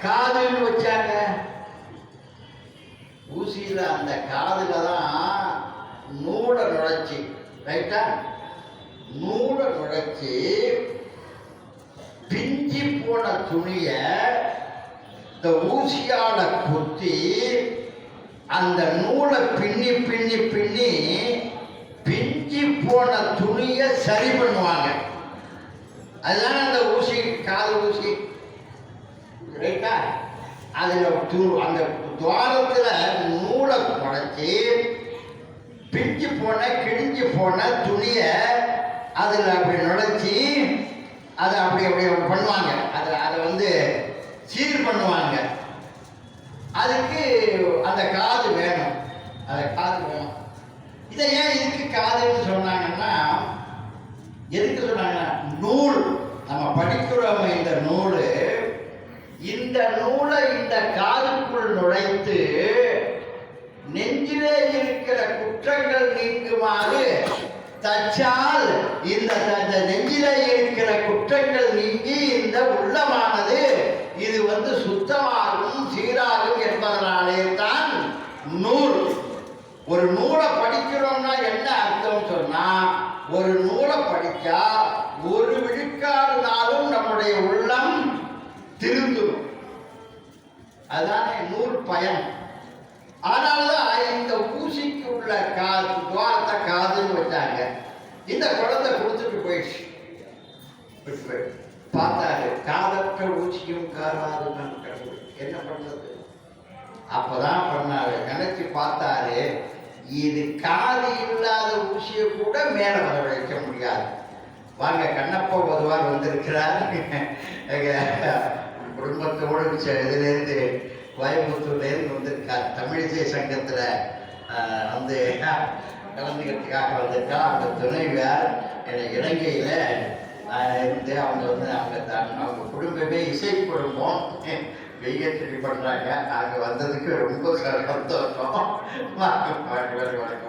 காதுன்னு வச்சாங்க. ஊசியில அந்த காதுல தான் நூலை நுழைச்சி, ரைட்டா, நூலை நுழைச்சி பிஞ்சி போன துணிய இந்த ஊசியால குத்தி அந்த நூலை பின்னி பின்னி பின்னி பிஞ்சி போன துணியை சரி பண்ணுவாங்க. அதுதான் அந்த ஊசி, காது ஊசி, ரைட்டா. அதில் அந்த துவாரத்தில் நூலை குடைச்சி பிஞ்சு போன கிழிஞ்சு போன துணியை அதில் அப்படி நுழைச்சி அதை அப்படி அப்படி பண்ணுவாங்க. அதை வந்து சீர் பண்ணுவாங்க. அதுக்கு அந்த காது வேணும், அந்த காது வேணும். இதை ஏன் இதுக்கு காதுன்னு சொன்னாங்கன்னா, எதுக்கு சொன்னாங்கன்னா, நூல் நம்ம படிக்கிறோம். இந்த நூல், இந்த நூலை இந்த காதுக்குள் நுழைத்து நெஞ்சிலே இருக்கிற குற்றங்கள் நீக்குமாறு தச்சால் இந்த நெஞ்சிலே இருக்கிற குற்றங்கள் நீங்கி இந்த உள்ளமானது இது வந்து சுத்தமாகும், சீராகும் என்பதனாலே தான் நூல். ஒரு நூலை படிக்கிறோம்னா என்ன அர்த்தம் சொன்னா, ஒரு நூலை படிச்சா ஒரு விழுக்காடு நாளும் நம்முடைய உள்ளம் திருந்தும். அதுதானே நூல் பயன். ஆனால்தான் இந்த ஊசிக்கு உள்ள துவாரத்தை காதுன்னு வச்சாங்க. இந்த குழந்தை கொடுத்துட்டு போயிடுச்சு. பார்த்தாரு, காதற்ற ஊசியும் காராது கடவுள் என்ன பண்ணது. அப்பதான் பண்ணாரு, நினைச்சு பார்த்தாரு, இது காது இல்லாத ஊசியை கூட மேல வர வைக்க முடியாது. வாங்க, கண்ணப்பா பொதுவாக வந்திருக்கிறார். குடும்பத்தோடு இதுலேருந்து கோயம்புத்தூர்லேருந்து வந்திருக்கார். தமிழிசை சங்கத்தில் வந்து கலந்துக்கிறதுக்காக வந்திருக்கார். அவங்க துணைவியார் இலங்கையில் இருந்து அவங்க வந்து அவங்க குடும்பமே இசை குடும்பம் வெய்யற்றி பண்ணுறாங்க. அங்கே வந்ததுக்கு ரொம்ப சந்தோஷம். வணக்கம்.